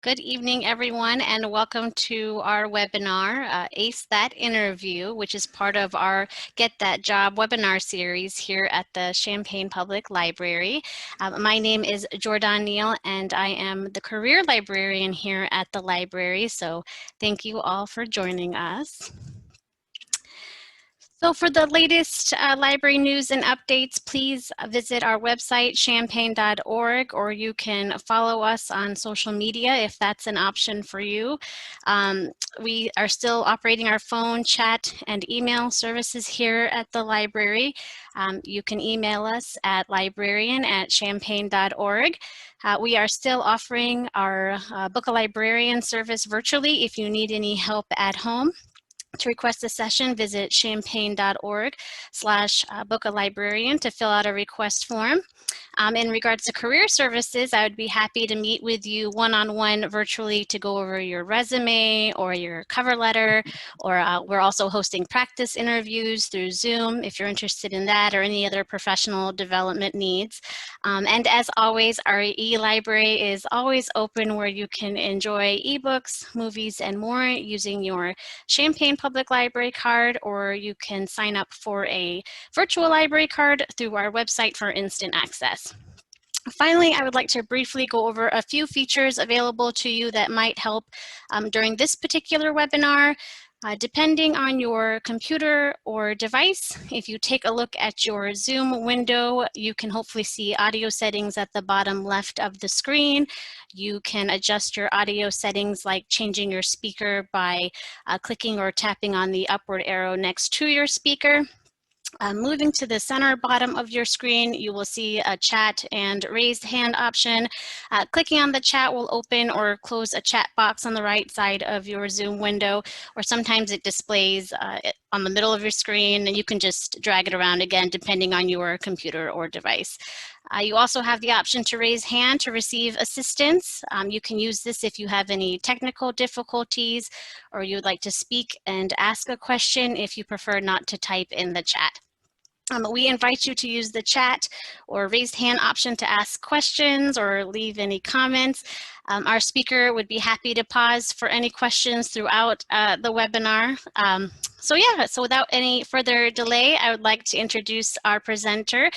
Good evening, everyone, and welcome to our webinar, Ace That Interview, which is part of our Get That Job webinar series here at the Champaign Public Library. My name is Jordan Neal, and I am the career librarian here at the library, so thank you all for joining us. So for the latest library news and updates, please visit our website, champaign.org, or you can follow us on social media if that's an option for you. We are still operating our phone, chat, and email services here at the library. You can email us at librarian@champaign.org. We are still offering our Book a Librarian service virtually if you need any help at home. To request a session, visit champaign.org/book-a-librarian to fill out a request form. In regards to career services, I would be happy to meet with you one-on-one virtually to go over your resume or your cover letter, or we're also hosting practice interviews through Zoom if you're interested in that or any other professional development needs. And as always, our e-library is always open where you can enjoy ebooks, movies, and more using your Champaign Public Library card, or you can sign up for a virtual library card through our website for instant access. Finally, I would like to briefly go over a few features available to you that might help during this particular webinar. Depending on your computer or device, if you take a look at your Zoom window, you can hopefully see audio settings at the bottom left of the screen. You can adjust your audio settings like changing your speaker by clicking or tapping on the upward arrow next to your speaker. Moving to the center bottom of your screen, you will see a chat and raised hand option. Clicking on the chat will open or close a chat box on the right side of your Zoom window, or sometimes it displays on the middle of your screen, and you can just drag it around again depending on your computer or device. You also have the option to raise hand to receive assistance. You can use this if you have any technical difficulties or you'd like to speak and ask a question if you prefer not to type in the chat. We invite you to use the chat or raised hand option to ask questions or leave any comments. Our speaker would be happy to pause for any questions throughout the webinar. So without any further delay, I would like to introduce our presenter,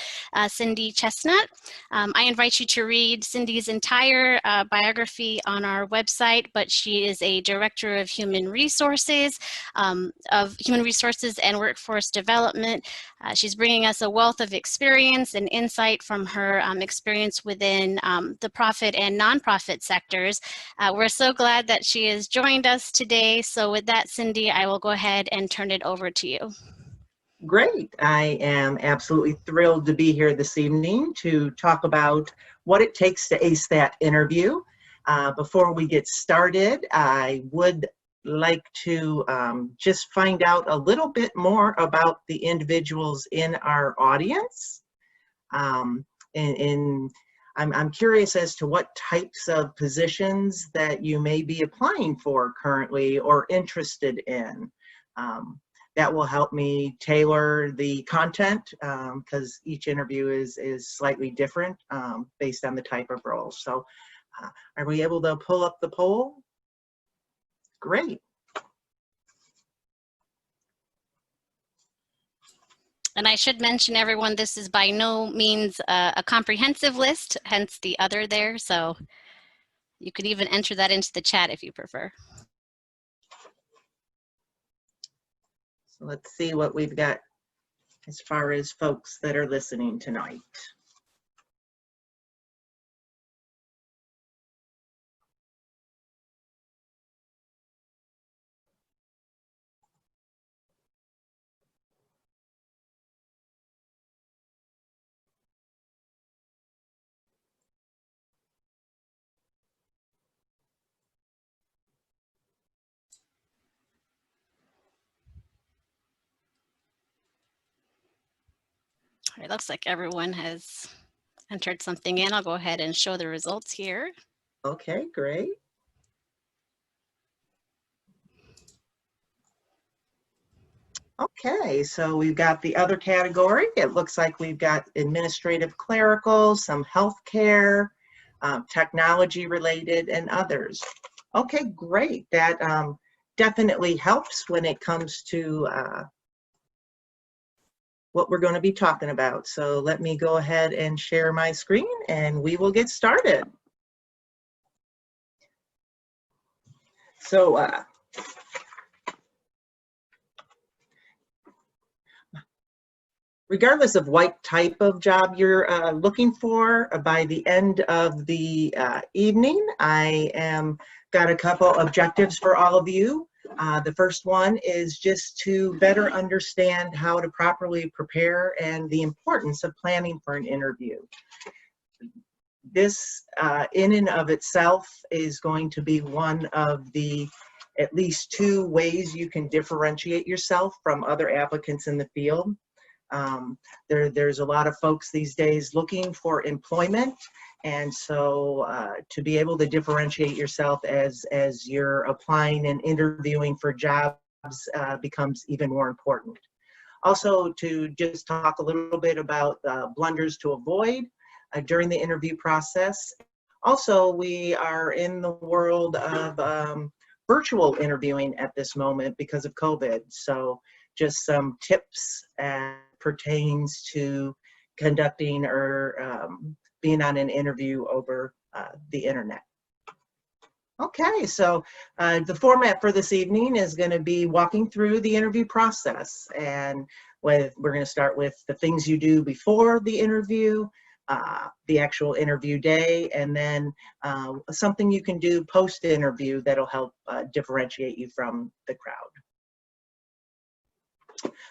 Cindy Chestnut. I invite you to read Cindy's entire biography on our website, but she is a Director of Human Resources and Workforce Development. She's bringing us a wealth of experience and insight from her experience within the profit and nonprofit sectors. We're so glad that she has joined us today. So with that, Cindy, I will go ahead and turn it over to you. Great. I am absolutely thrilled to be here this evening to talk about what it takes to ace that interview. Before we get started, I would like to just find out a little bit more about the individuals in our audience. I'm curious as to what types of positions that you may be applying for currently or interested in. That will help me tailor the content because each interview is slightly different based on the type of role. So are we able to pull up the poll? Great. And I should mention, everyone, this is by no means a comprehensive list, hence the other there. So you could even enter that into the chat if you prefer. So let's see what we've got as far as folks that are listening tonight. It looks like everyone has entered something in. I'll go ahead and show the results here. Okay, great. Okay, so we've got the other category. It looks like we've got administrative clerical, some healthcare, technology related, and others. Okay, great. That definitely helps when it comes to what we're going to be talking about. So let me go ahead and share my screen and we will get started. So regardless of what type of job you're looking for, by the end of the evening, I got a couple objectives for all of you. The first one is just to better understand how to properly prepare and the importance of planning for an interview. This in and of itself is going to be one of the at least 2 ways you can differentiate yourself from other applicants in the field. There's a lot of folks these days looking for employment, and so to be able to differentiate yourself as you're applying and interviewing for jobs becomes even more important. Also, to just talk a little bit about blunders to avoid during the interview process. Also, we are in the world of virtual interviewing at this moment because of COVID, so just some tips pertains to conducting or being on an interview over the internet. Okay, so the format for this evening is going to be walking through the interview process, and we're going to start with the things you do before the interview, the actual interview day, and then something you can do post-interview that'll help differentiate you from the crowd.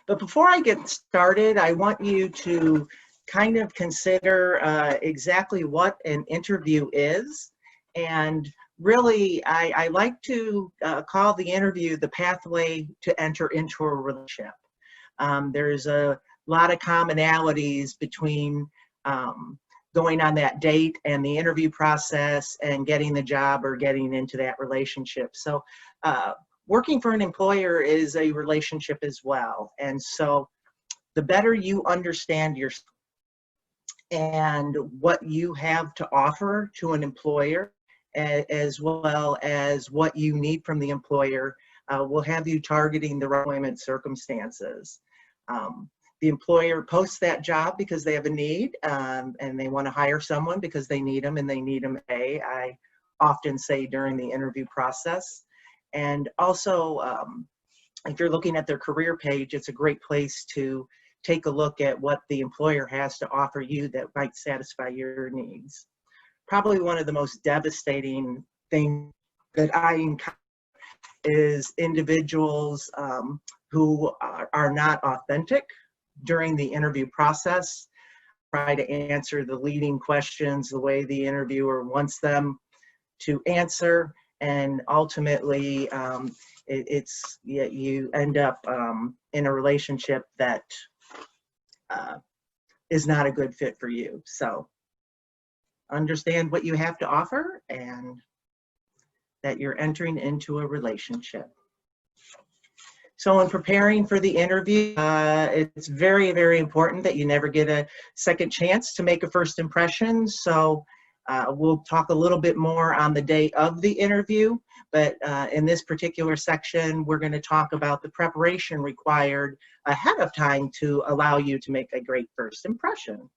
But before I get started, I want you to kind of consider exactly what an interview is. And really, I like to call the interview the pathway to enter into a relationship. There's a lot of commonalities between going on that date and the interview process and getting the job or getting into that relationship. So working for an employer is a relationship as well. And so the better you understand yourself and what you have to offer to an employer, as well as what you need from the employer, will have you targeting the right employment circumstances. The employer posts that job because they have a need, and they want to hire someone because they need them, and they need them I often say during the interview process. And also, if you're looking at their career page, it's a great place to take a look at what the employer has to offer you that might satisfy your needs. Probably one of the most devastating things that I encounter is individuals who are not authentic during the interview process, try to answer the leading questions the way the interviewer wants them to answer, and ultimately you end up in a relationship that is not a good fit for you. So understand what you have to offer and that you're entering into a relationship. So in preparing for the interview, it's very, very important that you never get a second chance to make a first impression. So we'll talk a little bit more on the day of the interview, but in this particular section, we're going to talk about the preparation required ahead of time to allow you to make a great first impression.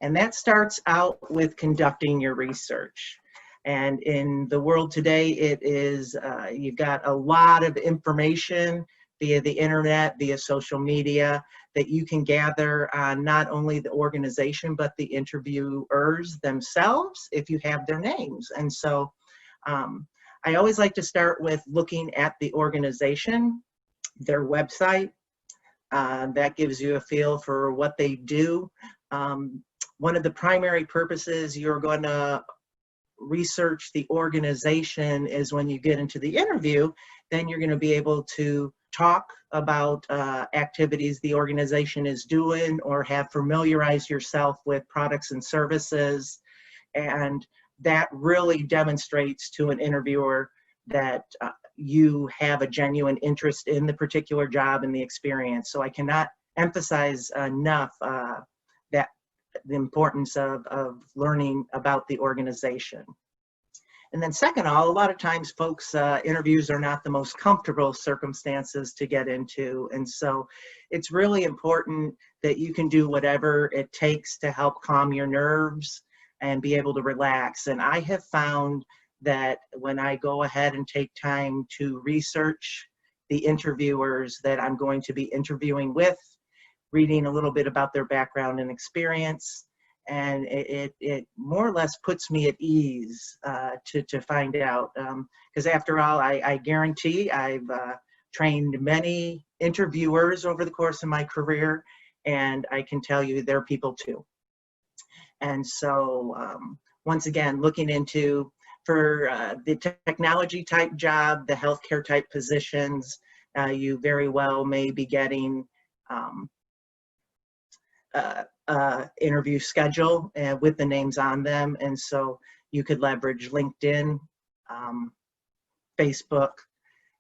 And that starts out with conducting your research. And in the world today, it is, you've got a lot of information via the internet, via social media, that you can gather on not only the organization, but the interviewers themselves, if you have their names. And so I always like to start with looking at the organization, their website. That gives you a feel for what they do. One of the primary purposes you're going to research the organization is when you get into the interview, then you're going to be able to talk about activities the organization is doing, or have familiarized yourself with products and services. And that really demonstrates to an interviewer that you have a genuine interest in the particular job and the experience. So I cannot emphasize enough that the importance of learning about the organization. And then second of all, a lot of times folks, interviews are not the most comfortable circumstances to get into. And so it's really important that you can do whatever it takes to help calm your nerves and be able to relax. And I have found that when I go ahead and take time to research the interviewers that I'm going to be interviewing with, reading a little bit about their background and experience, and it more or less puts me at ease to find out. Because after all, I guarantee I've trained many interviewers over the course of my career, and I can tell you they're people too. And so once again, looking into, for the technology type job, the healthcare type positions, you very well may be getting interview schedule with the names on them. And so you could leverage LinkedIn, Facebook.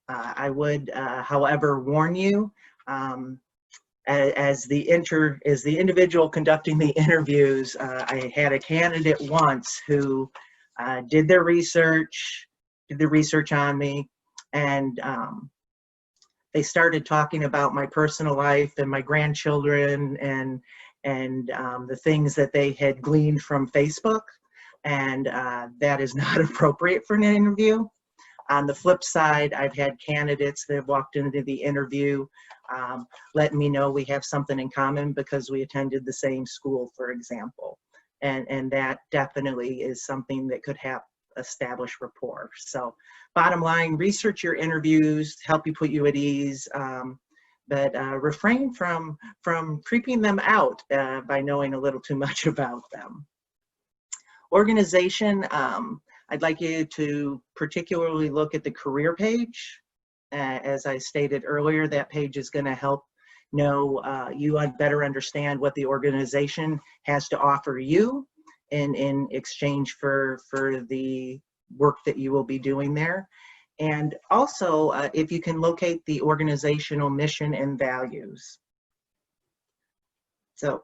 I would, however, warn you, as the individual conducting the interviews, I had a candidate once who did the research on me, and they started talking about my personal life and my grandchildren and the things that they had gleaned from Facebook, and that is not appropriate for an interview. On the flip side, I've had candidates that have walked into the interview letting me know we have something in common because we attended the same school, for example. And that definitely is something that could have establish rapport. So bottom line, research your interviews, help you put you at ease, but refrain from creeping them out by knowing a little too much about them. Organization, I'd like you to particularly look at the career page. As I stated earlier, that page is going to help know you better understand what the organization has to offer you in exchange for the work that you will be doing there. And also, if you can locate the organizational mission and values. So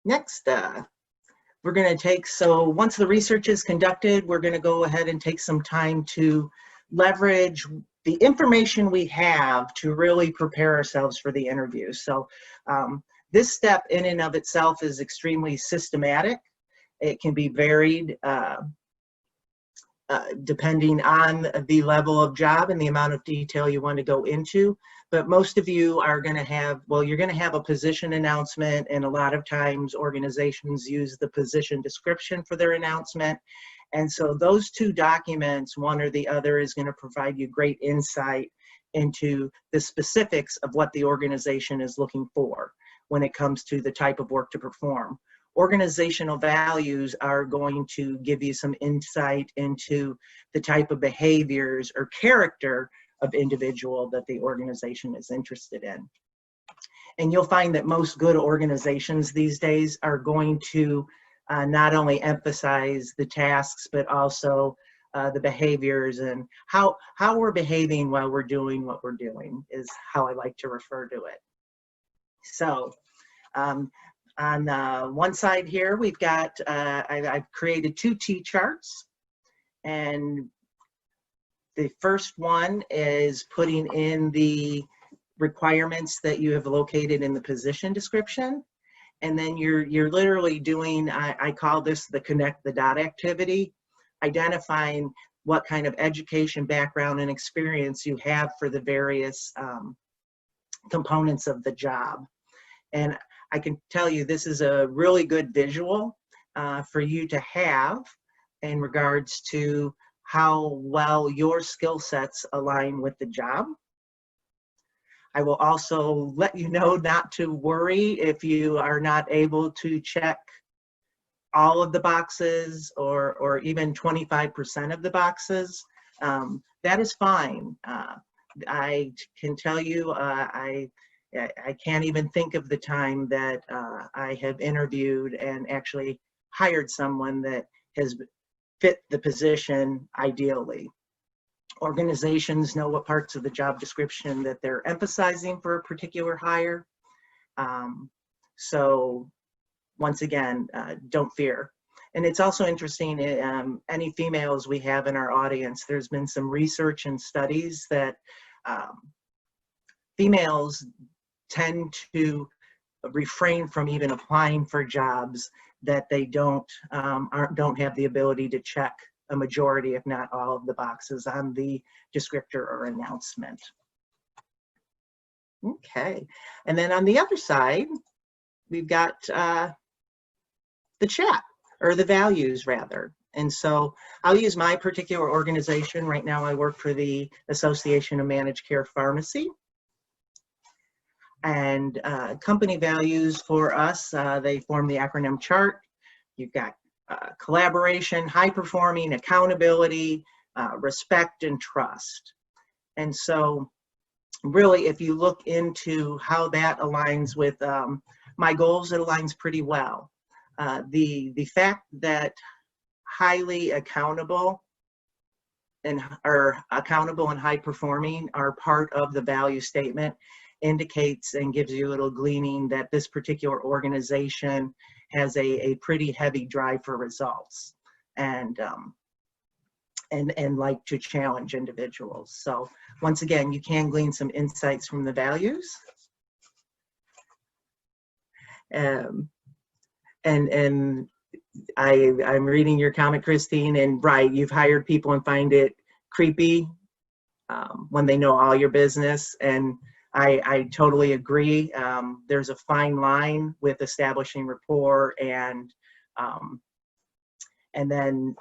next, we're going to take, so once the research is conducted, we're going to go ahead and take some time to leverage the information we have to really prepare ourselves for the interview. So this step in and of itself is extremely systematic. It can be varied depending on the level of job and the amount of detail you want to go into. But most of you are going to have, well, you're going to have a position announcement, and a lot of times organizations use the position description for their announcement. And so those two documents, one or the other, is going to provide you great insight into the specifics of what the organization is looking for when it comes to the type of work to perform. Organizational values are going to give you some insight into the type of behaviors or character of individual that the organization is interested in. And you'll find that most good organizations these days are going to not only emphasize the tasks, but also the behaviors and how we're behaving while we're doing what we're doing is how I like to refer to it. So on one side here, we've got, I've created two T-charts, and the first one is putting in the requirements that you have located in the position description. And then you're literally doing, I call this the connect the dot activity, identifying what kind of education, background, and experience you have for the various components of the job. And I can tell you this is a really good visual for you to have in regards to how well your skill sets align with the job. I will also let you know not to worry if you are not able to check all of the boxes or even 25% of the boxes. That is fine. I can tell you, I can't even think of the time that I have interviewed and actually hired someone that has fit the position ideally. Organizations know what parts of the job description that they're emphasizing for a particular hire. So once again, don't fear. And it's also interesting, any females we have in our audience, there's been some research and studies that females tend to refrain from even applying for jobs that they don't have the ability to check a majority, if not all, of the boxes on the descriptor or announcement. Okay, and then on the other side, we've got the chat, or the values rather. And so I'll use my particular organization. Right now I work for the Association of Managed Care Pharmacy. And company values for us, they form the acronym CHART. You've got collaboration, high performing, accountability, respect, and trust. And so really, if you look into how that aligns with my goals, it aligns pretty well. The fact that highly accountable and high performing are part of the value statement indicates and gives you a little gleaning that this particular organization has a pretty heavy drive for results and like to challenge individuals. So once again, you can glean some insights from the values. And I'm reading your comment, Christine, and right, you've hired people and find it creepy when they know all your business, and I totally agree. There's a fine line with establishing rapport and then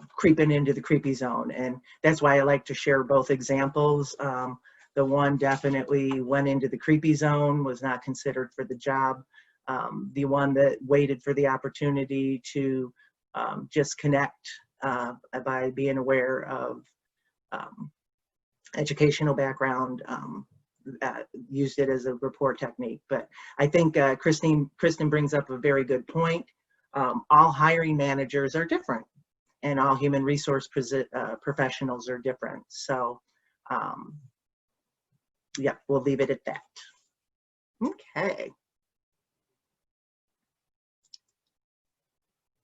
creeping into the creepy zone, and that's why I like to share both examples. The one definitely went into the creepy zone, was not considered for the job. The one that waited for the opportunity to just connect by being aware of educational background, used it as a rapport technique. But I think Kristen brings up a very good point. All hiring managers are different, and all human resource professionals are different. So yeah, we'll leave it at that. Okay.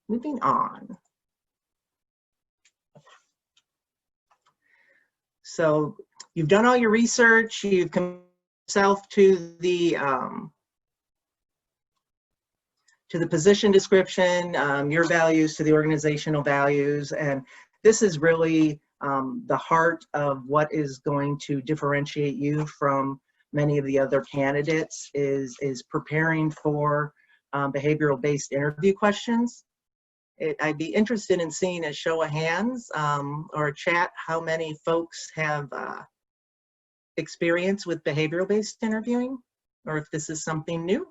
Moving on. So you've done all your research, you've come yourself to the position description, your values to the organizational values, and this is really the heart of what is going to differentiate you from many of the other candidates is preparing for behavioral-based interview questions. I'd be interested in seeing a show of hands or a chat how many folks have experience with behavioral-based interviewing, or if this is something new.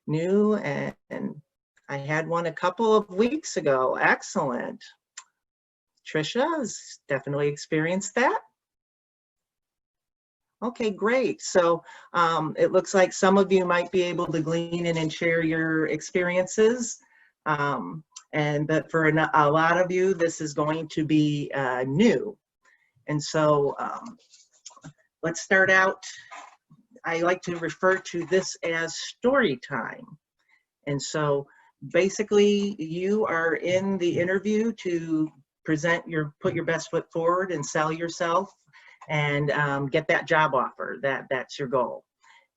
New, and I had one a couple of weeks ago. Excellent. Trisha has definitely experienced that. Okay, great. So it looks like some of you might be able to glean in and share your experiences. But for a lot of you, this is going to be new. And so let's start out. I like to refer to this as story time. And so basically you are in the interview to put your best foot forward and sell yourself and get that job offer. That's your goal.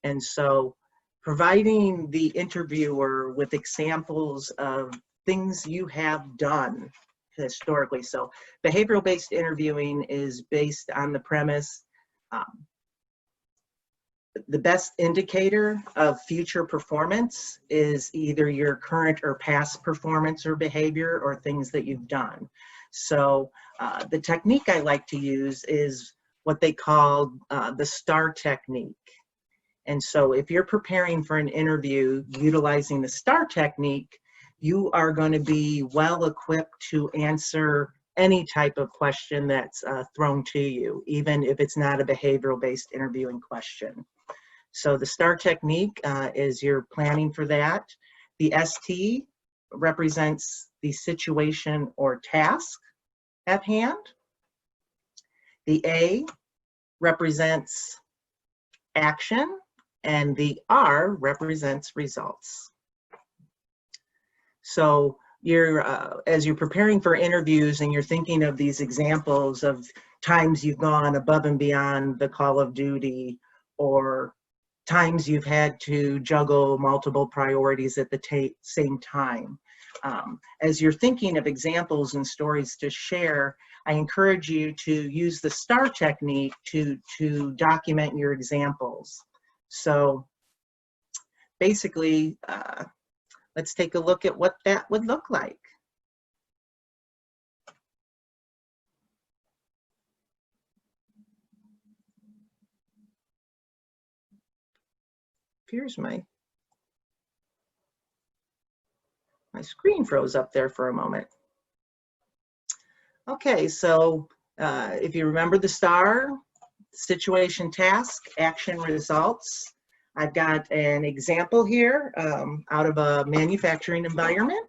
And so providing the interviewer with examples of things you have done historically. So behavioral-based interviewing is based on the premise the best indicator of future performance is either your current or past performance or behavior or things that you've done. So the technique I like to use is what they call the STAR technique. And so if you're preparing for an interview utilizing the STAR technique, you are going to be well equipped to answer any type of question that's thrown to you, even if it's not a behavioral-based interviewing question. So the STAR technique is you're planning for that. The ST represents the situation or task at hand. The A represents action, and the R represents results. So as you're preparing for interviews and you're thinking of these examples of times you've gone above and beyond the call of duty, or times you've had to juggle multiple priorities at the same time. As you're thinking of examples and stories to share, I encourage you to use the STAR technique to document your examples. So basically, let's take a look at what that would look like. Here's my screen froze up there for a moment. Okay, so if you remember the STAR, situation, task, action, results. I've got an example here out of a manufacturing environment.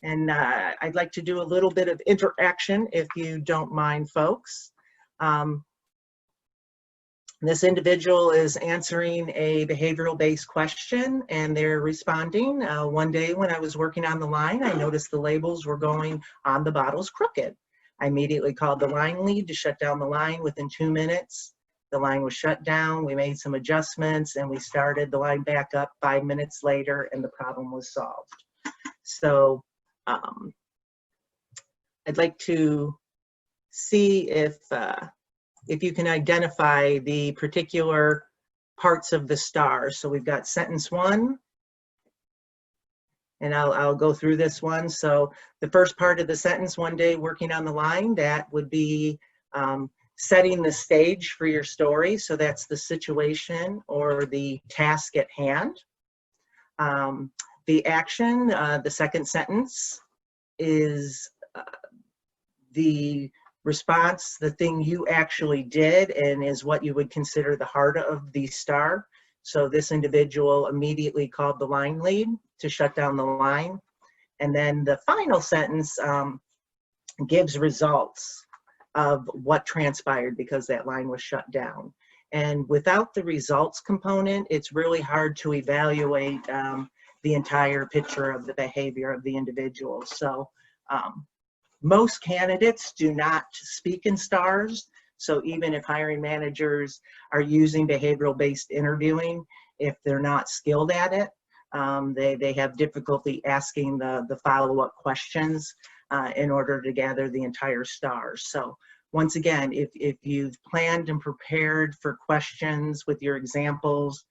And I'd like to do a little bit of interaction if you don't mind, folks. This individual is answering a behavioral-based question and they're responding. One day when I was working on the line, I noticed the labels were going on the bottles crooked. I immediately called the line lead to shut down the line. Within 2 minutes, the line was shut down. We made some adjustments and we started the line back up 5 minutes later and the problem was solved. So I'd like to see if you can identify the particular parts of the STAR. So we've got sentence 1, and I'll go through this one. So the first part of the sentence, one day working on the line, that would be setting the stage for your story. So that's the situation or the task at hand. The action, the second sentence, is the response, the thing you actually did, and is what you would consider the heart of the STAR. So this individual immediately called the line lead to shut down the line. And then the final sentence gives results of what transpired because that line was shut down. And without the results component, it's really hard to evaluate the entire picture of the behavior of the individual. So most candidates do not speak in STARs. So even if hiring managers are using behavioral-based interviewing, if they're not skilled at it, they have difficulty asking the follow-up questions in order to gather the entire STAR. So once again, if you've planned and prepared for questions with your examples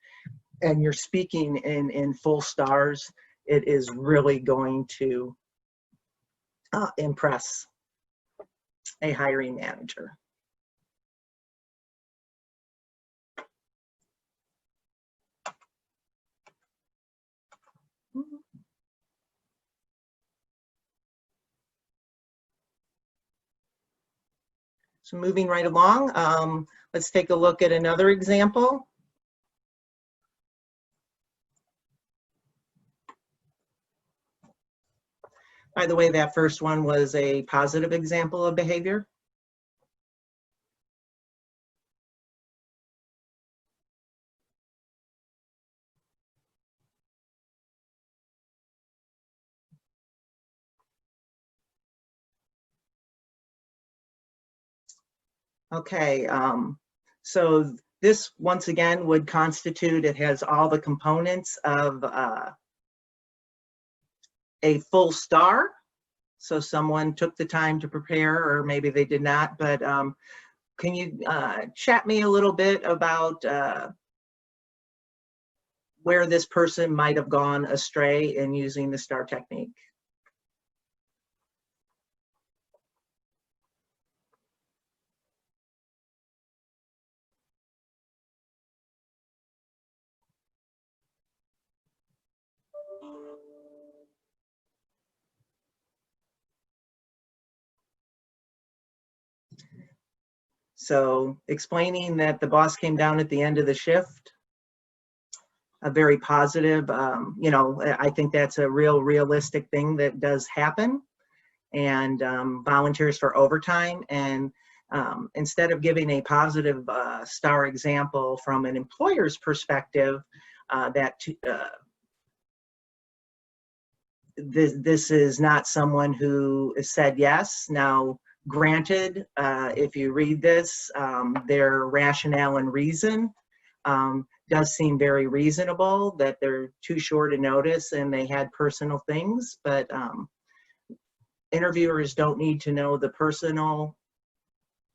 and you're speaking in full STARs, it is really going to impress a hiring manager. So moving right along, let's take a look at another example. By the way, that first one was a positive example of behavior. Okay, so this once again would constitute, it has all the components of a full STAR. So someone took the time to prepare, or maybe they did not, but can you chat me a little bit about where this person might have gone astray in using the STAR technique? So explaining that the boss came down at the end of the shift, a very positive, you know, I think that's a realistic thing that does happen, and volunteers for overtime. And instead of giving a positive star example from an employer's perspective, this is not someone who said yes. Now, granted, if you read this, their rationale and reason does seem very reasonable, that they're too short a notice and they had personal things, but interviewers don't need to know the personal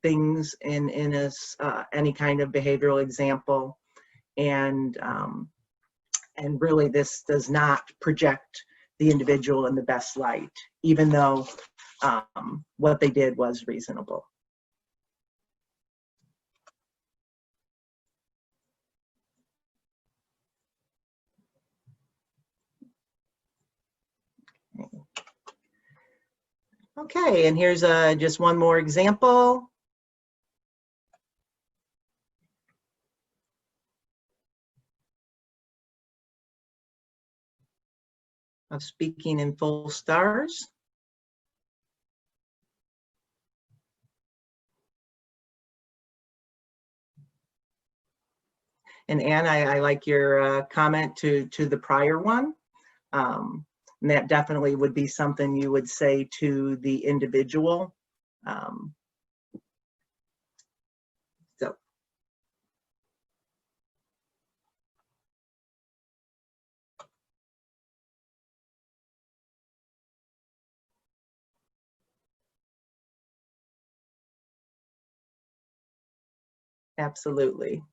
things in any kind of behavioral example. And really this does not project the individual in the best light, even though what they did was reasonable. Okay, and here's just one more example. Of speaking in full stars. And Anne, I like your comment to the prior one. And that definitely would be something you would say to the individual. So. Absolutely.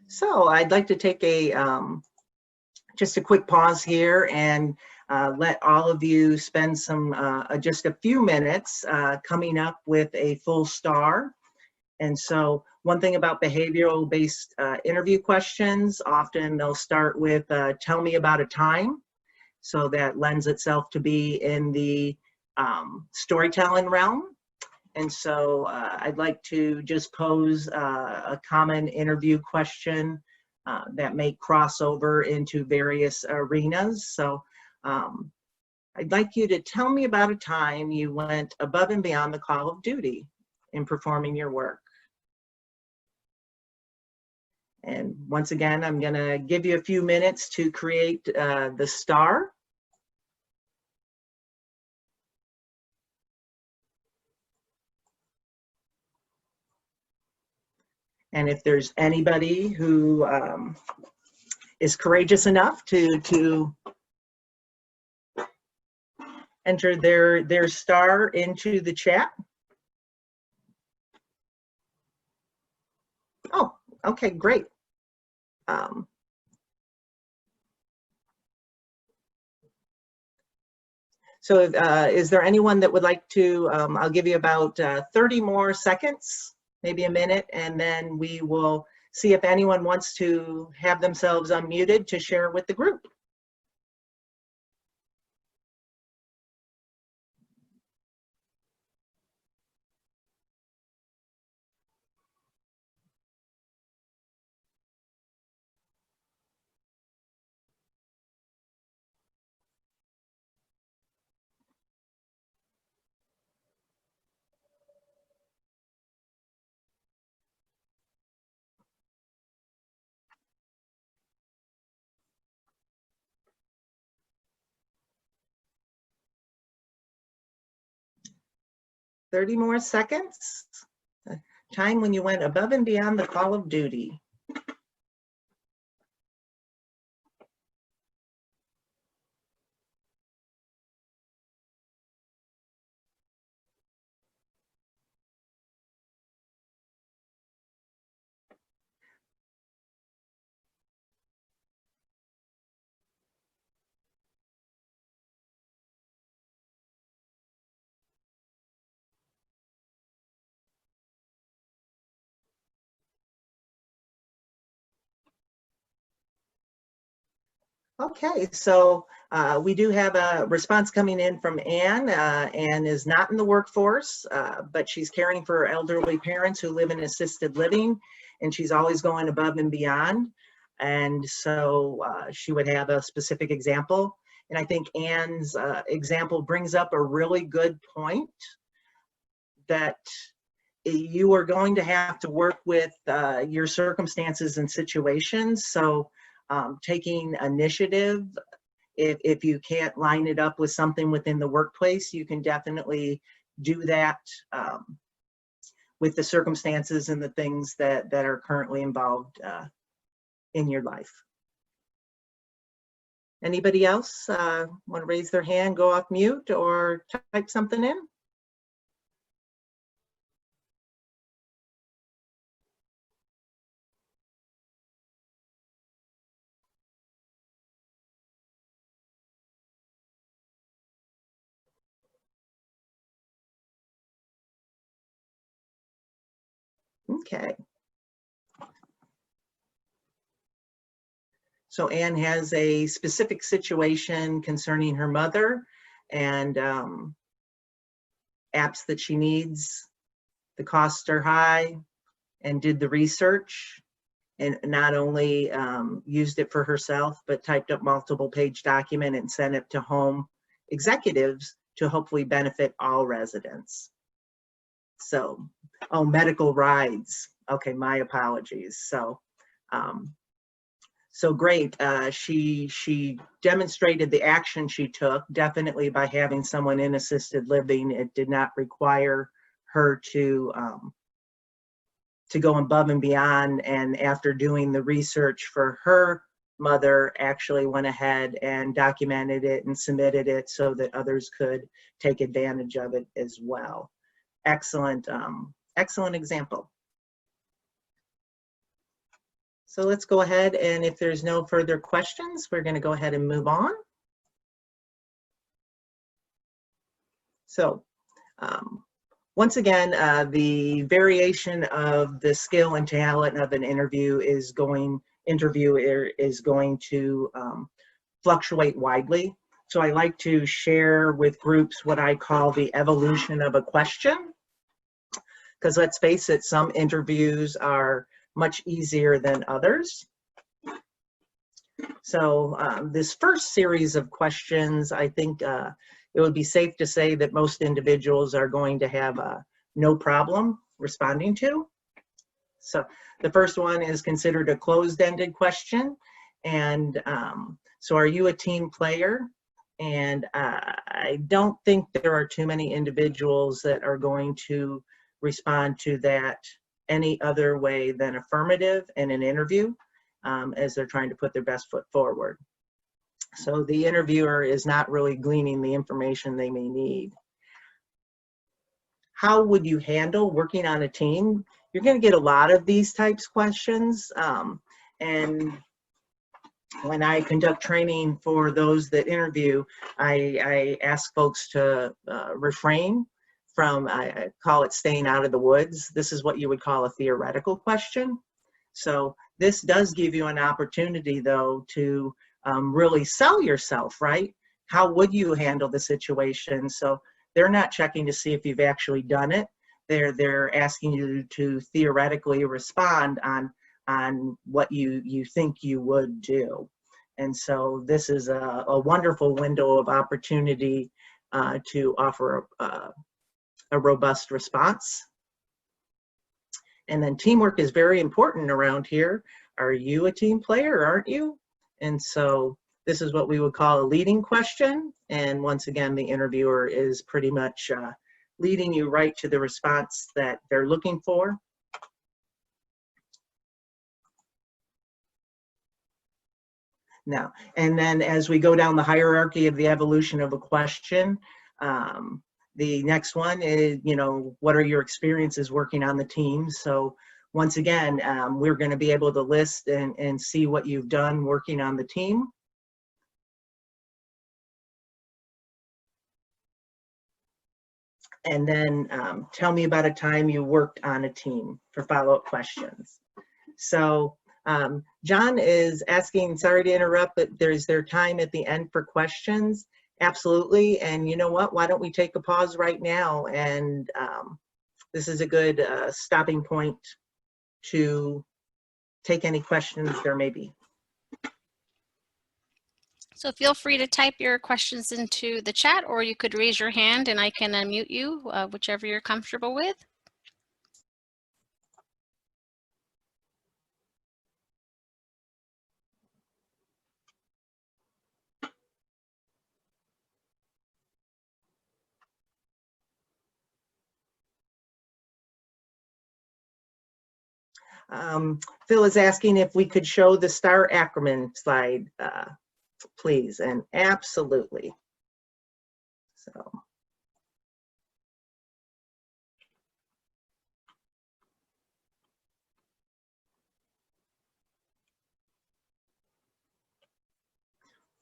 So I'd like to take a just a quick pause here and let all of you spend some just a few minutes coming up with a full star. And so one thing about behavioral based interview questions, often they'll start with tell me about a time. So that lends itself to be in the storytelling realm. And so I'd like to just pose a common interview question that may cross over into various arenas. So I'd like you to tell me about a time you went above and beyond the call of duty in performing your work. And once again, I'm going to give you a few minutes to create the star. And if there's anybody who is courageous enough to enter their star into the chat. Oh, okay, great. So is there anyone that would like to, I'll give you about 30 more seconds, maybe a minute, and then we will see if anyone wants to have themselves unmuted to share with the group. Thirty more seconds. A time when you went above and beyond the call of duty. Okay, so we do have a response coming in from Anne. Anne is not in the workforce, but she's caring for elderly parents who live in assisted living, and she's always going above and beyond. And so she would have a specific example. And I think Anne's example brings up a really good point that you are going to have to work with your circumstances and situations. So taking initiative, if you can't line it up with something within the workplace, you can definitely do that with the circumstances and the things that are currently involved in your life. Anybody else want to raise their hand, go off mute, or type something in? Okay. So Anne has a specific situation concerning her mother and apps that she needs. The costs are high, and did the research, and not only used it for herself, but typed up multiple page document and sent it to home executives to hopefully benefit all residents. So, oh, medical rides. Okay, my apologies. So, so great. She demonstrated the action she took, definitely by having someone in assisted living. It did not require her to go above and beyond, and after doing the research for her mother, actually went ahead and documented it and submitted it so that others could take advantage of it as well. Excellent, excellent example. So let's go ahead, and if there's no further questions, we're going to go ahead and move on. So once again, the variation of the skill and talent of an interviewer is going to fluctuate widely. So I like to share with groups what I call the evolution of a question, because let's face it, some interviews are much easier than others. So this first series of questions, I think it would be safe to say that most individuals are going to have no problem responding to. So the first one is considered a closed-ended question. And so are you a team player? And I don't think there are too many individuals that are going to respond to that any other way than affirmative in an interview, as they're trying to put their best foot forward. So the interviewer is not really gleaning the information they may need. How would you handle working on a team? You're going to get a lot of these types of questions. And when I conduct training for those that interview, I ask folks to refrain from, I call it staying out of the woods. This is what you would call a theoretical question. So this does give you an opportunity, though, to really sell yourself, right? How would you handle the situation? So they're not checking to see if you've actually done it. They're asking you to theoretically respond on what you think you would do. And so this is a wonderful window of opportunity to offer a robust response. And then teamwork is very important around here. Are you a team player, aren't you? And so this is what we would call a leading question. And once again, the interviewer is pretty much leading you right to the response that they're looking for. Now, and then as we go down the hierarchy of the evolution of a question, the next one is, what are your experiences working on the team? So once again, we're going to be able to list and see what you've done working on the team. And then tell me about a time you worked on a team for follow-up questions. So John is asking, sorry to interrupt, but is there time at the end for questions? Absolutely. And you know what? Why don't we take a pause right now? And this is a good stopping point to take any questions there may be. So feel free to type your questions into the chat, or you could raise your hand and I can unmute you, whichever you're comfortable with. Phil is asking if we could show the STAR acronym slide, please, and absolutely.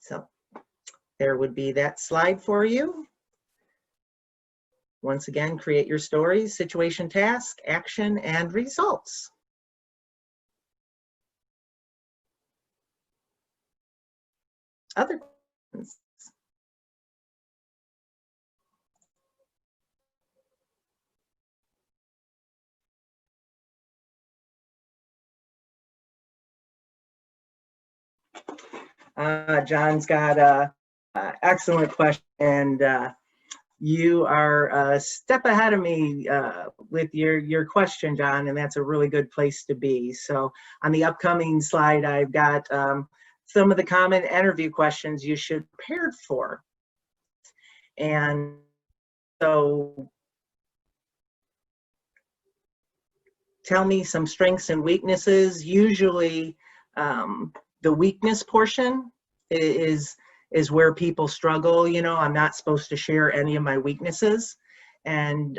So there would be that slide for you. Once again, create your stories, situation, task, action, and results. Other questions? John's got a excellent question, and you are a step ahead of me with your question, John, and that's a really good place to be. So on the upcoming slide, I've got some of the common interview questions you should be prepared for. And so tell me some strengths and weaknesses. Usually the weakness portion is where people struggle. You know, I'm not supposed to share any of my weaknesses. And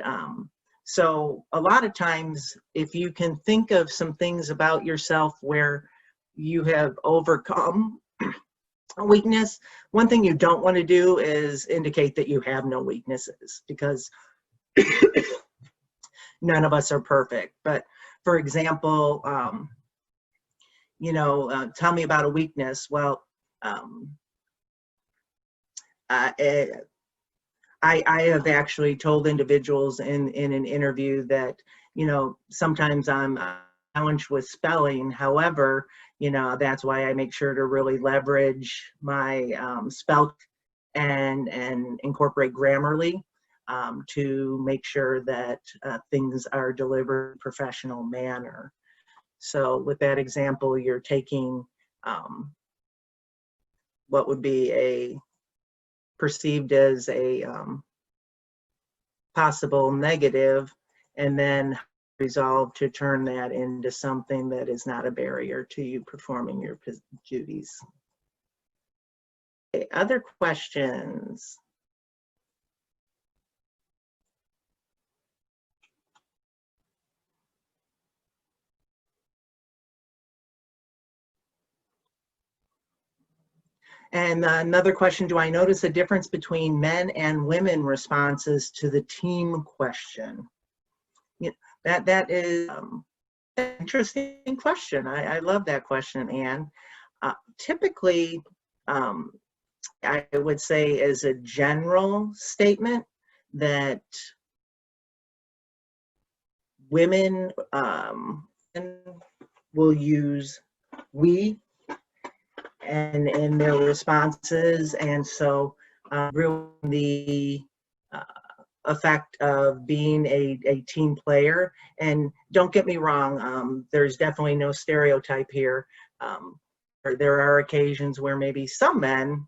so a lot of times, if you can think of some things about yourself where you have overcome a weakness, one thing you don't want to do is indicate that you have no weaknesses, because none of us are perfect. But for example, you know, tell me about a weakness. Well, I have actually told individuals in an interview that, you know, sometimes I'm challenged with spelling. However, you know, that's why I make sure to really leverage my spell and incorporate Grammarly to make sure that things are delivered in a professional manner. So with that example, you're taking what would be perceived as a possible negative, and then resolve to turn that into something that is not a barrier to you performing your duties. Okay, other questions? And another question, do I notice a difference between men and women responses to the team question? You know, that is an interesting question. I love that question, Anne. Typically, I would say as a general statement that women will use we and in their responses, and so really the effect of being a team player. And don't get me wrong, there's definitely no stereotype here. There are occasions where maybe some men,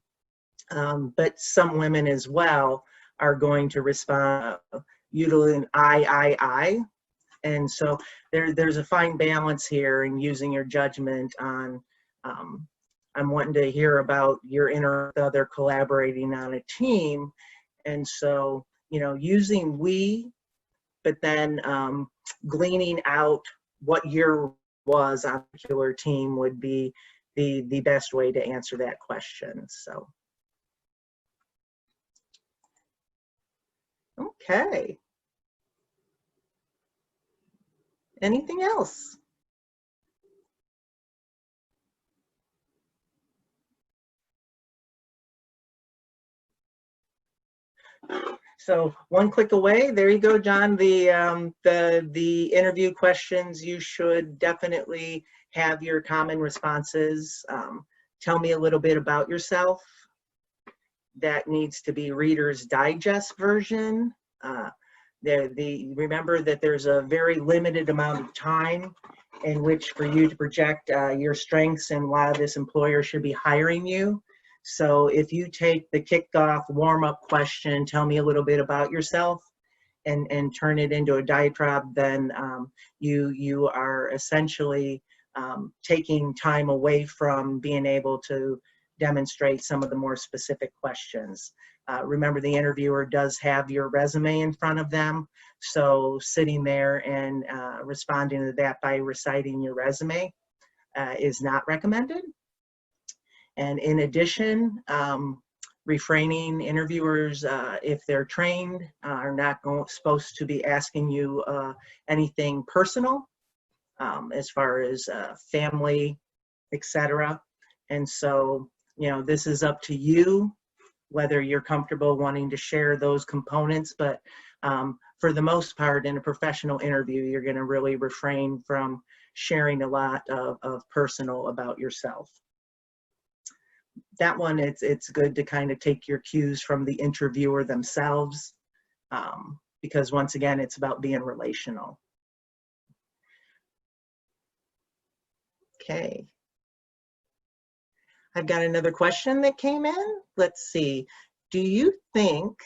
but some women as well, are going to respond utilizing I. And so there's a fine balance here in using your judgment on, I'm wanting to hear about your inner other collaborating on a team. And so, you know, using we, but then gleaning out what your was on a particular team would be the best way to answer that question. So, okay. Anything else? So one click away, there you go, John. The interview questions, you should definitely have your common responses. Tell me a little bit about yourself. That needs to be Reader's Digest version. Remember that there's a very limited amount of time in which for you to project your strengths and why this employer should be hiring you. So if you take the kickoff warm-up question, tell me a little bit about yourself, and turn it into a diatribe, then you are essentially taking time away from being able to demonstrate some of the more specific questions. Remember, the interviewer does have your resume in front of them, so sitting there and responding to that by reciting your resume is not recommended. And in addition, refraining interviewers, if they're trained, are not supposed to be asking you anything personal as far as family, etc. And so, this is up to you whether you're comfortable wanting to share those components, but for the most part, in a professional interview, you're going to really refrain from sharing a lot of personal about yourself. That one, it's good to kind of take your cues from the interviewer themselves, because once again, it's about being relational. Okay. I've got another question that came in. Let's see. Do you think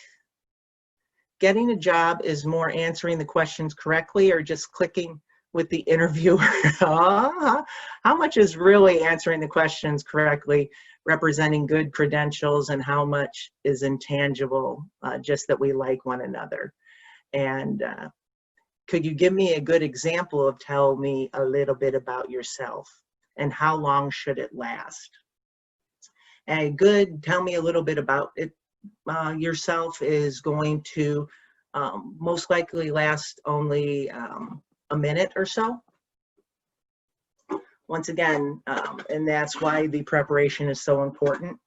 getting a job is more answering the questions correctly or just clicking with the interviewer? How much is really answering the questions correctly, representing good credentials, and how much is intangible, just that we like one another? And could you give me a good example of tell me a little bit about yourself, and how long should it last? A good tell me a little bit about it yourself is going to most likely last only a minute or so. Once again, and that's why the preparation is so important.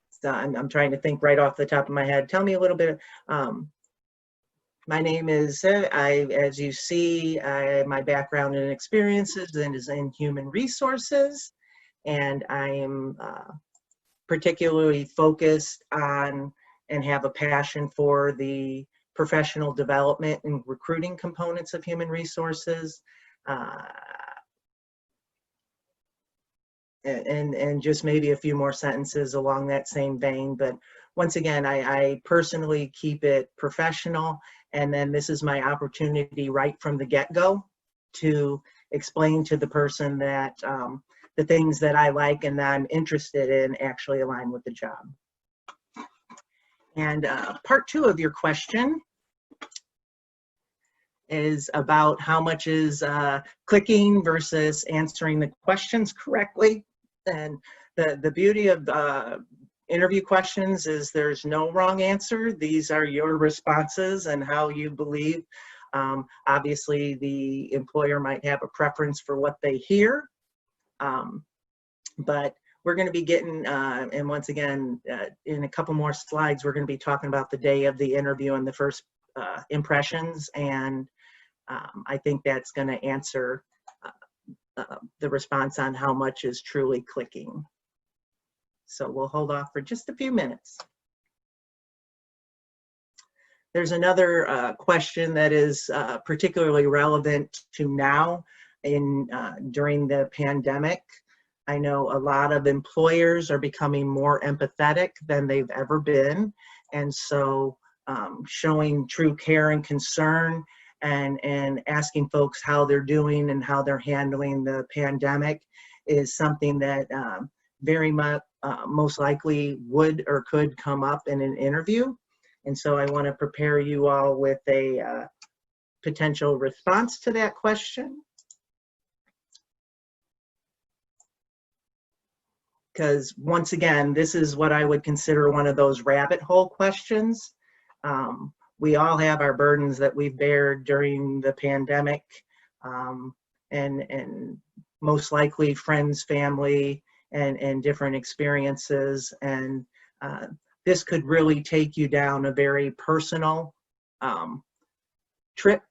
So I'm trying to think right off the top of my head. Tell me a little bit. My name is, as you see, my background and experiences is in human resources, and I am particularly focused on and have a passion for the professional development and recruiting components of human resources. And just maybe a few more sentences along that same vein. But once again, I personally keep it professional. And then this is my opportunity right from the get-go to explain to the person that the things that I like and that I'm interested in actually align with the job. And part two of your question is about how much is clicking versus answering the questions correctly. And the beauty of interview questions is there's no wrong answer. These are your responses and how you believe. Obviously, the employer might have a preference for what they hear, but we're going to be getting, and once again, in a couple more slides, we're going to be talking about the day of the interview and the first impressions, and I think that's going to answer the response on how much is truly clicking. So we'll hold off for just a few minutes. There's another question that is particularly relevant to now during the pandemic. I know a lot of employers are becoming more empathetic than they've ever been. And so showing true care and concern and asking folks how they're doing and how they're handling the pandemic is something that very much most likely would or could come up in an interview. And so I want to prepare you all with a potential response to that question. Because once again, this is what I would consider one of those rabbit hole questions. We all have our burdens that we've bared during the pandemic, and most likely friends, family, and different experiences. And this could really take you down a very personal trip.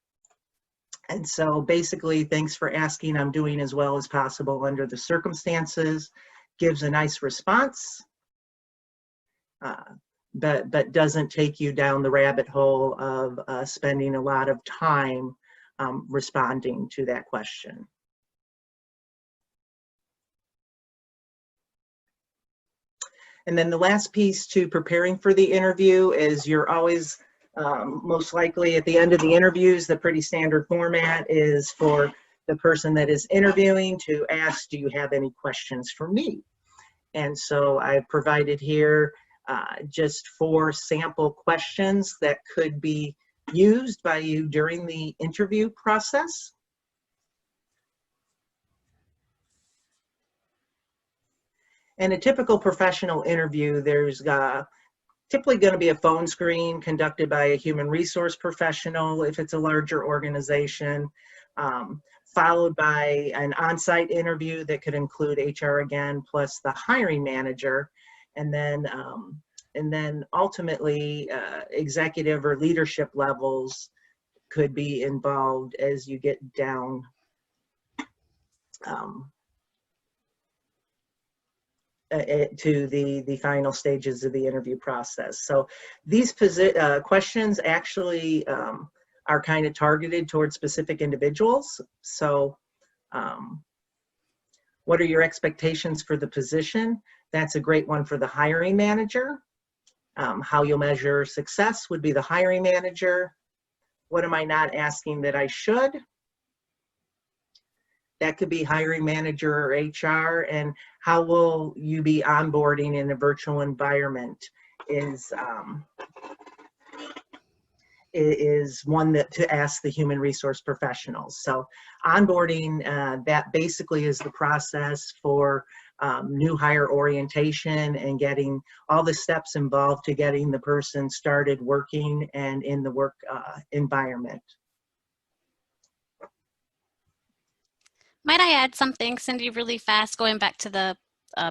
And so basically, thanks for asking. I'm doing as well as possible under the circumstances. Gives a nice response, but doesn't take you down the rabbit hole of spending a lot of time responding to that question. And then the last piece to preparing for the interview is you're always most likely at the end of the interviews, the pretty standard format is for the person that is interviewing to ask, do you have any questions for me? And so I've provided here just 4 sample questions that could be used by you during the interview process. In a typical professional interview, there's typically going to be a phone screen conducted by a human resource professional if it's a larger organization, followed by an on-site interview that could include HR again, plus the hiring manager, and then ultimately executive or leadership levels could be involved as you get down to the final stages of the interview process. So these questions actually are kind of targeted towards specific individuals. So what are your expectations for the position? That's a great one for the hiring manager. How you'll measure success would be the hiring manager. What am I not asking that I should? That could be hiring manager or HR. And how will you be onboarding in a virtual environment is one that to ask the human resource professionals. So onboarding, that basically is the process for new hire orientation and getting all the steps involved to getting the person started working and in the work environment. Might I add something, Cindy, really fast, going back to the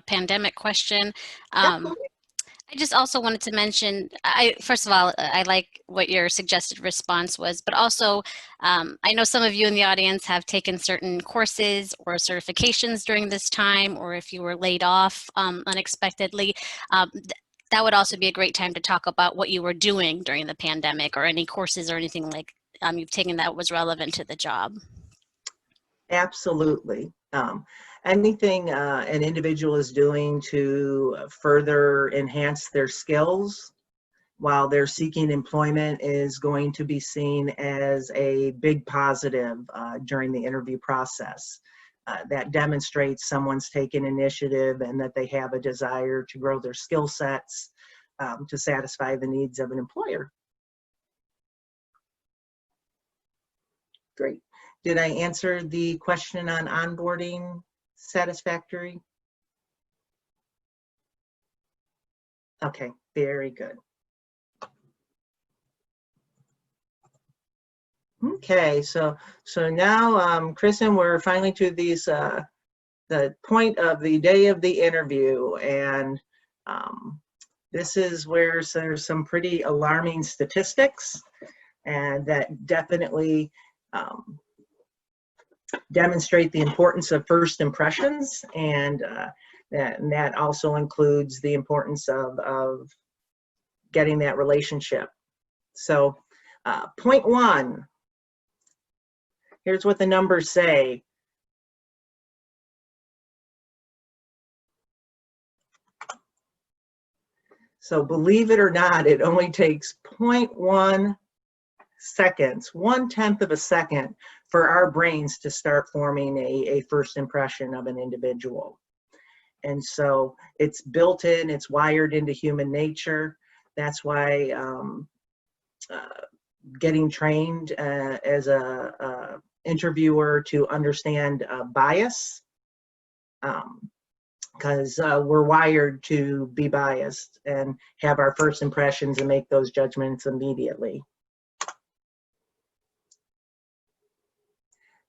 pandemic question? I just also wanted to mention, first of all, I like what your suggested response was, but also I know some of you in the audience have taken certain courses or certifications during this time, or if you were laid off unexpectedly, that would also be a great time to talk about what you were doing during the pandemic, or any courses or anything like you've taken that was relevant to the job. Absolutely. Anything an individual is doing to further enhance their skills while they're seeking employment is going to be seen as a big positive during the interview process. That demonstrates someone's taken initiative and that they have a desire to grow their skill sets to satisfy the needs of an employer. Great. Did I answer the question on onboarding satisfactory? Okay, very good. Okay, so now, Kristen, we're finally to these the point of the day of the interview, and this is where there's some pretty alarming statistics, and that definitely demonstrate the importance of first impressions, and that also includes the importance of getting that relationship. So point 1, here's what the numbers say. So believe it or not, it only takes 0.1 seconds, 1/10 of a second, for our brains to start forming a first impression of an individual. And so it's built in, it's wired into human nature. That's why getting trained as a interviewer to understand bias, because we're wired to be biased and have our first impressions and make those judgments immediately.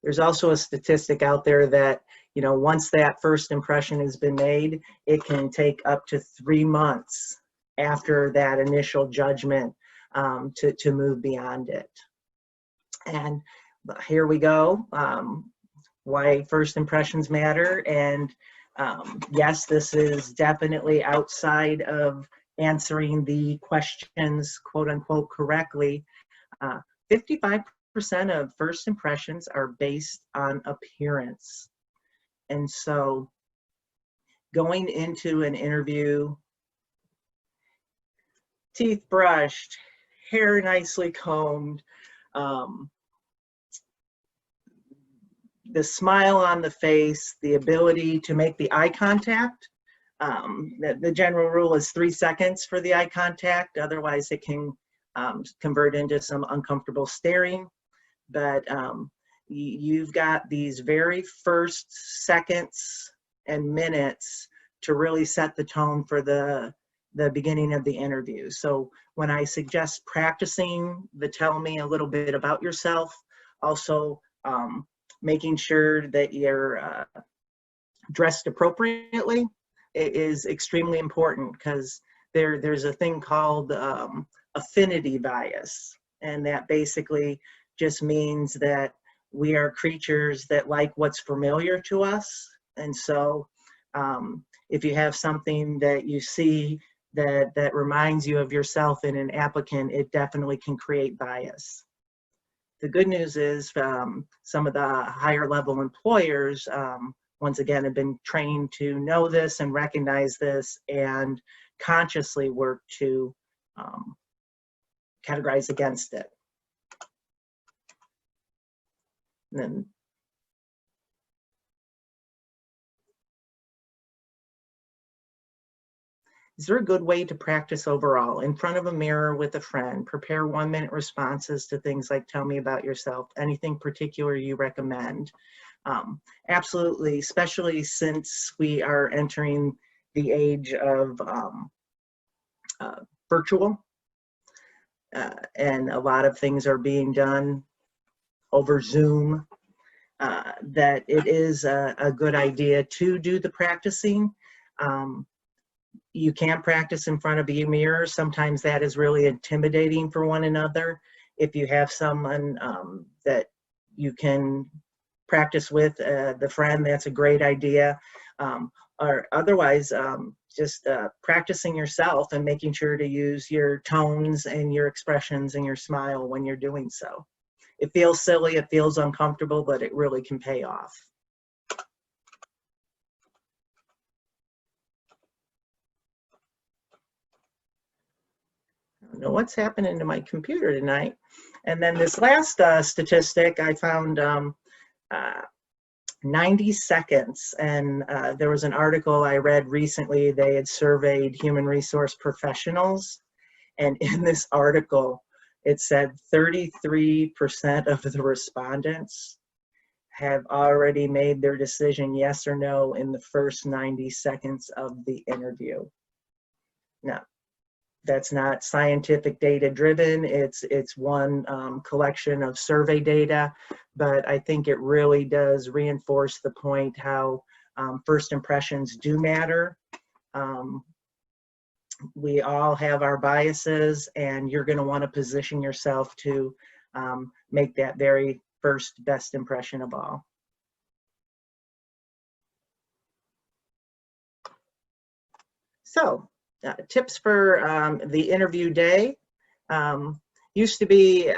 There's also a statistic out there that, you know, once that first impression has been made, it can take up to 3 months after that initial judgment to move beyond it. And here we go, why first impressions matter. And yes, this is definitely outside of answering the questions, quote unquote, correctly. 55% of first impressions are based on appearance. And so going into an interview, teeth brushed, hair nicely combed, the smile on the face, the ability to make the eye contact. The general rule is 3 seconds for the eye contact. Otherwise, it can convert into some uncomfortable staring. But you've got these very first seconds and minutes to really set the tone for the beginning of the interview. So when I suggest practicing the tell me a little bit about yourself, also making sure that you're dressed appropriately is extremely important, because there's a thing called affinity bias, and that basically just means that we are creatures that like what's familiar to us. And so if you have something that you see that reminds you of yourself in an applicant, it definitely can create bias. The good news is some of the higher level employers, once again, have been trained to know this and recognize this and consciously work to categorize against it. And then is there a good way to practice overall? In front of a mirror with a friend, prepare 1-minute responses to things like tell me about yourself, anything particular you recommend? Absolutely, especially since we are entering the age of virtual, and a lot of things are being done over Zoom, that it is a good idea to do the practicing. You can practice in front of a mirror. Sometimes that is really intimidating for one another. If you have someone that you can practice with, the friend, that's a great idea. Or otherwise, just practicing yourself and making sure to use your tones and your expressions and your smile when you're doing so. It feels silly, it feels uncomfortable, but it really can pay off. I don't know what's happening to my computer tonight. And then this last statistic I found, 90 seconds. And there was an article I read recently. They had surveyed human resource professionals. And in this article, it said 33% of the respondents have already made their decision yes or no in the first 90 seconds of the interview. Now, that's not scientific data driven. It's one collection of survey data, but I think it really does reinforce the point how first impressions do matter. We all have our biases, and you're going to want to position yourself to make that very first best impression of all. So, tips for the interview day. Used to be,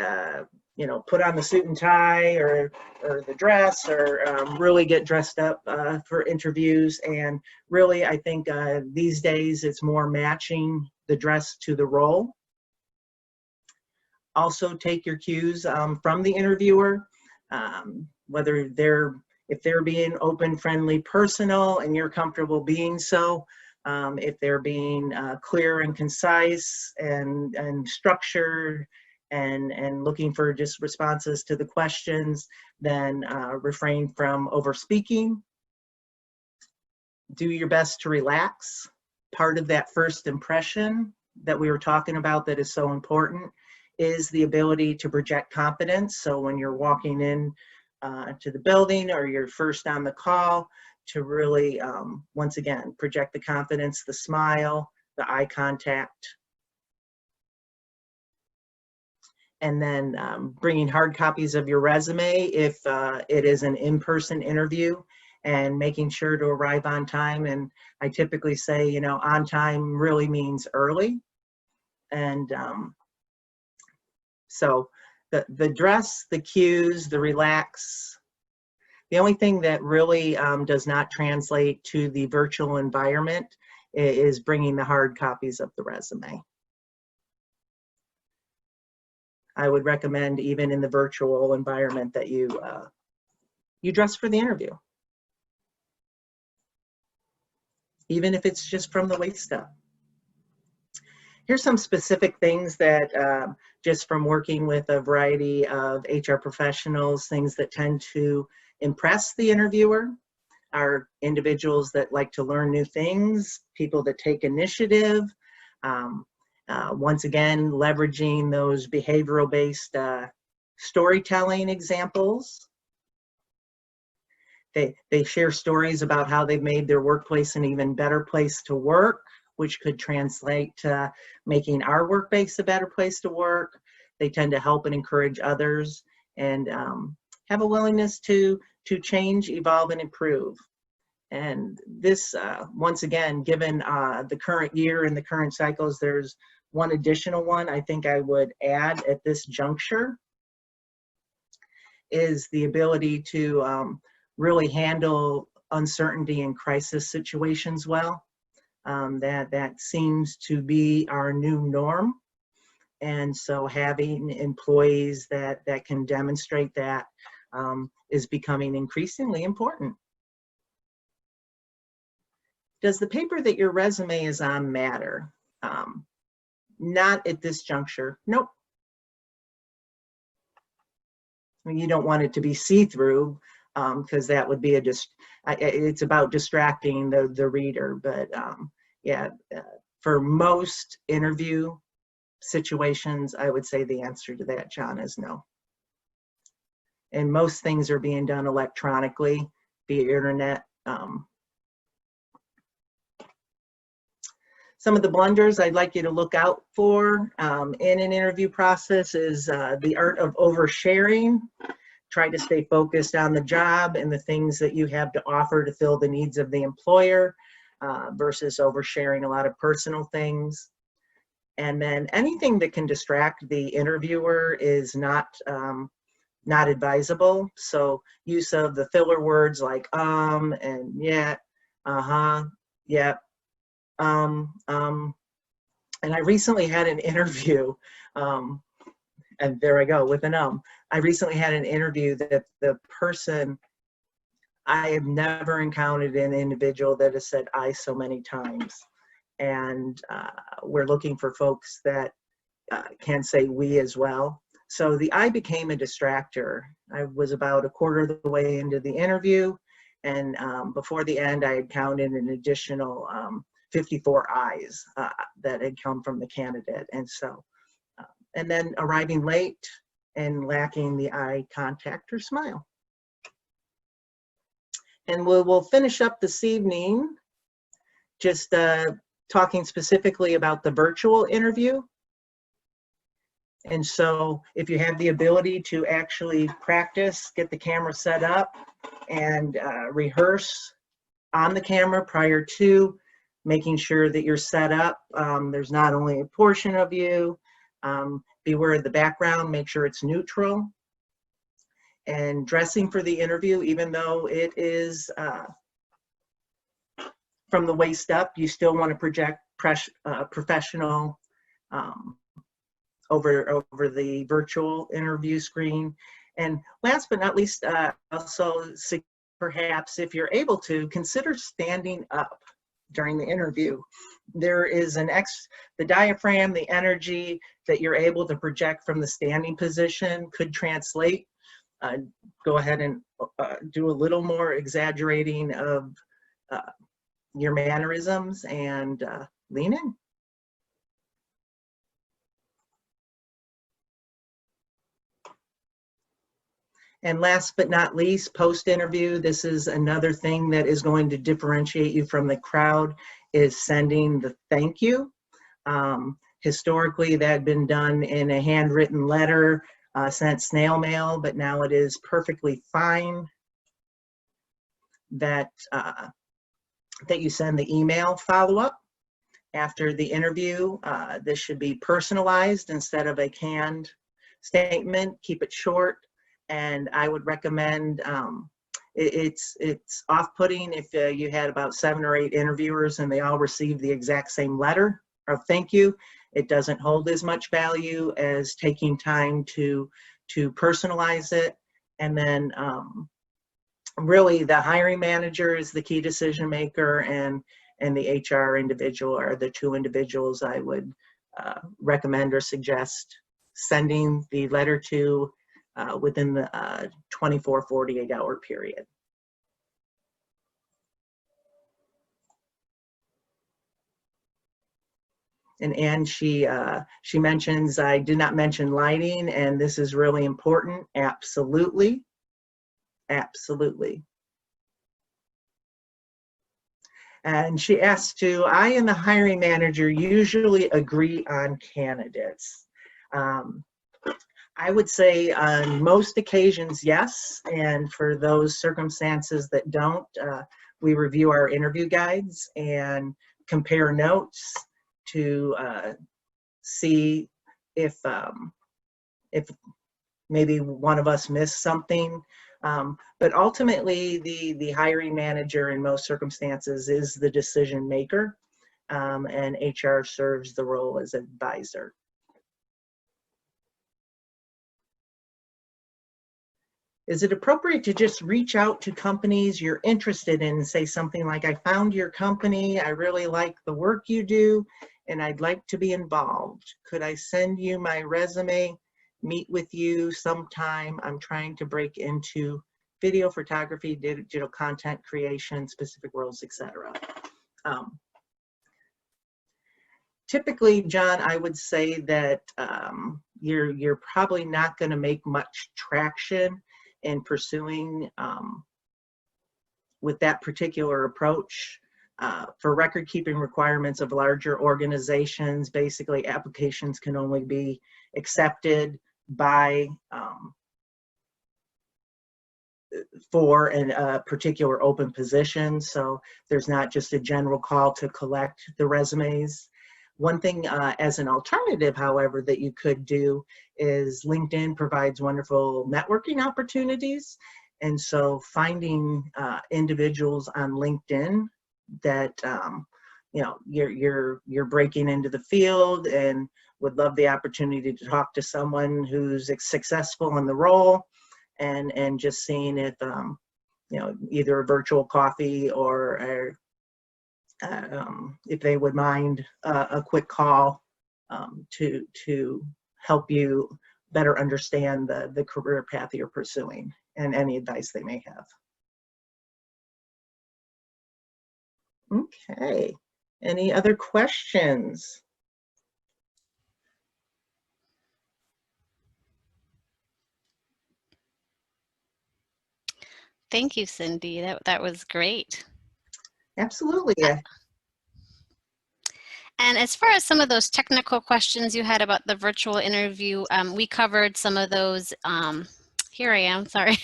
you know, put on the suit and tie or the dress, or really get dressed up for interviews. And really, I think these days it's more matching the dress to the role. Also, take your cues from the interviewer, whether if they're being open, friendly, personal, and you're comfortable being so. If they're being clear and concise and structured and looking for just responses to the questions, then refrain from over speaking. Do your best to relax. Part of that first impression that we were talking about that is so important is the ability to project confidence. So when you're walking in to the building or you're first on the call, to really, once again, project the confidence, the smile, the eye contact. And then bringing hard copies of your resume if it is an in-person interview, and making sure to arrive on time. And I typically say, you know, on time really means early. And so the dress, the cues, the relax. The only thing that really does not translate to the virtual environment is bringing the hard copies of the resume. I would recommend, even in the virtual environment, that you dress for the interview, even if it's just from the waist up. Here's some specific things that, just from working with a variety of HR professionals, things that tend to impress the interviewer are individuals that like to learn new things, people that take initiative, once again, leveraging those behavioral-based storytelling examples. They share stories about how they've made their workplace an even better place to work, which could translate to making our workplace a better place to work. They tend to help and encourage others, and have a willingness to change, evolve, and improve. And this, once again, given the current year and the current cycles, there's one additional one I think I would add at this juncture, is the ability to really handle uncertainty and crisis situations well. That seems to be our new norm. And so having employees that can demonstrate that is becoming increasingly important. Does the paper that your resume is on matter? Not at this juncture. Nope. I mean, you don't want it to be see-through, because that would be it's about distracting the reader. But yeah, for most interview situations, I would say the answer to that, John, is no. And most things are being done electronically via internet. Some of the blunders I'd like you to look out for in an interview process is the art of oversharing. Try to stay focused on the job and the things that you have to offer to fill the needs of the employer versus oversharing a lot of personal things. And then anything that can distract the interviewer is not advisable. So use of the filler words like and yet, yep. And I recently had an interview, and there I go with an I recently had an interview that the person, I have never encountered an individual that has said I so many times. And we're looking for folks that can say we as well. So the I became a distractor. I was about a quarter of the way into the interview, and before the end, I had counted an additional 54 I's that had come from the candidate. And so, and then arriving late and lacking the eye contact or smile. And we'll finish up this evening just talking specifically about the virtual interview. And so if you have the ability to actually practice, get the camera set up and rehearse on the camera prior to, making sure that you're set up. There's not only a portion of you, beware of the background, make sure it's neutral. And dressing for the interview, even though it is from the waist up, you still want to project professional over the virtual interview screen. And last but not least, also perhaps if you're able to, consider standing up during the interview. There is the diaphragm, the energy that you're able to project from the standing position could translate. Go ahead and do a little more exaggerating of your mannerisms and lean in. And last but not least, post-interview, this is another thing that is going to differentiate you from the crowd, is sending the thank you. Historically, that had been done in a handwritten letter, sent snail mail, but now it is perfectly fine that, that you send the email follow-up after the interview. This should be personalized instead of a canned statement. Keep it short, and I would recommend, it's off-putting if you had about 7 or 8 interviewers and they all received the exact same letter of thank you. It doesn't hold as much value as taking time to personalize it. And then really the hiring manager is the key decision maker, and the HR individual are the 2 individuals I would recommend or suggest sending the letter to within the 24, 48-hour period. And Anne, she mentions, I did not mention lighting, and this is really important. Absolutely. Absolutely. And she asked, do I and the hiring manager usually agree on candidates? I would say on most occasions, yes. And for those circumstances that don't, we review our interview guides and compare notes to see if maybe one of us missed something. But ultimately, the hiring manager in most circumstances is the decision maker, and HR serves the role as advisor. Is it appropriate to just reach out to companies you're interested in and say something like, I found your company, I really like the work you do, and I'd like to be involved. Could I send you my resume, meet with you sometime? I'm trying to break into video photography, digital content creation, specific roles, etc. Typically, John, I would say that you're probably not going to make much traction in pursuing with that particular approach. For record keeping requirements of larger organizations, basically applications can only be accepted by for a particular open position. So there's not just a general call to collect the resumes. One thing as an alternative, however, that you could do is LinkedIn provides wonderful networking opportunities. And so finding individuals on LinkedIn that you know, you're breaking into the field and would love the opportunity to talk to someone who's successful in the role, and just seeing if you know, either a virtual coffee or if they would mind a quick call to help you better understand the career path you're pursuing and any advice they may have. Okay, any other questions? Thank you, Cindy. That was great. Absolutely. Yeah. And as far as some of those technical questions you had about the virtual interview, we covered some of those. Here I am, sorry.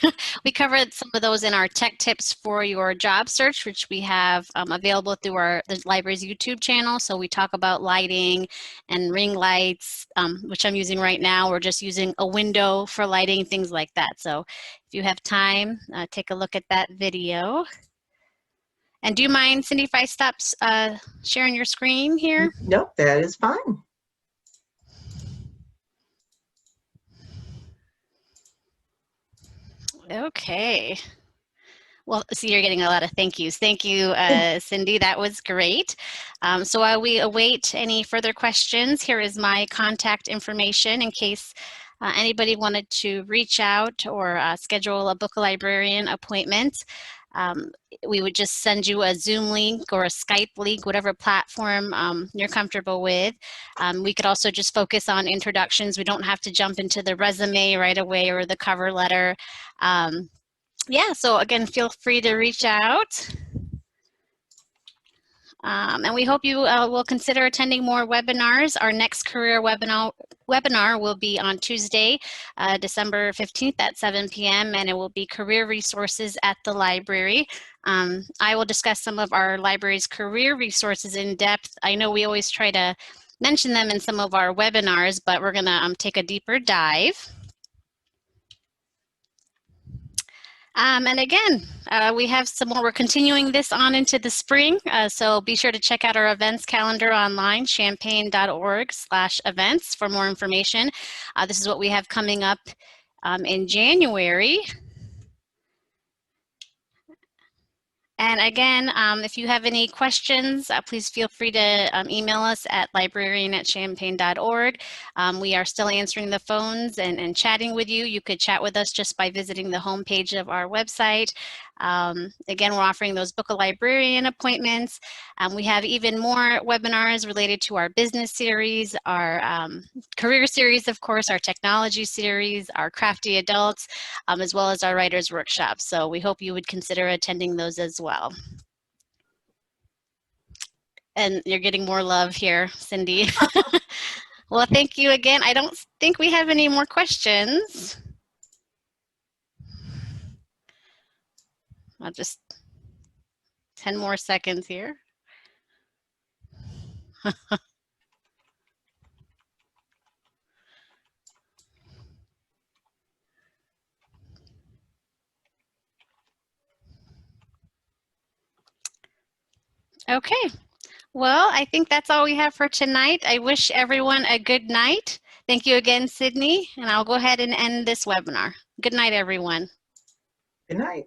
We covered some of those in our tech tips for your job search, which we have available through the library's YouTube channel. So we talk about lighting and ring lights, which I'm using right now. We're just using a window for lighting, things like that. So if you have time, take a look at that video. And do you mind, Cindy, if I stop sharing your screen here? Nope, that is fine. Okay. Well, see, you're getting a lot of thank yous. Thank you, Cindy. That was great. So while we await any further questions, here is my contact information in case Anybody wanted to reach out or schedule a book librarian appointment, we would just send you a Zoom link or a Skype link, whatever platform you're comfortable with. We could also just focus on introductions. We don't have to jump into the resume right away or the cover letter. Yeah, so again, feel free to reach out. And we hope you will consider attending more webinars. Our next career webinar will be on Tuesday, December 15th at 7 p.m. and it will be career resources at the library. I will discuss some of our library's career resources in depth. I know we always try to mention them in some of our webinars, but we're gonna take a deeper dive. And again, we have some more, we're continuing this on into the spring, so be sure to check out our events calendar online, champaign.org/events for more information. This is what we have coming up in January. And again, if you have any questions, please feel free to email us at librarian@champaign.org. We are still answering the phones and chatting with you. You could chat with us just by visiting the homepage of our website. Again, we're offering those book a librarian appointments. We have even more webinars related to our business series, our career series, of course, our technology series, our crafty adults, as well as our writers workshops. So we hope you would consider attending those as well. And you're getting more love here, Cindy. Well, thank you again. I don't think we have any more questions. I'll just 10 more seconds here. Okay, well, I think that's all we have for tonight. I wish everyone a good night. Thank you again, Sydney, and I'll go ahead and end this webinar. Good night, everyone. Good night.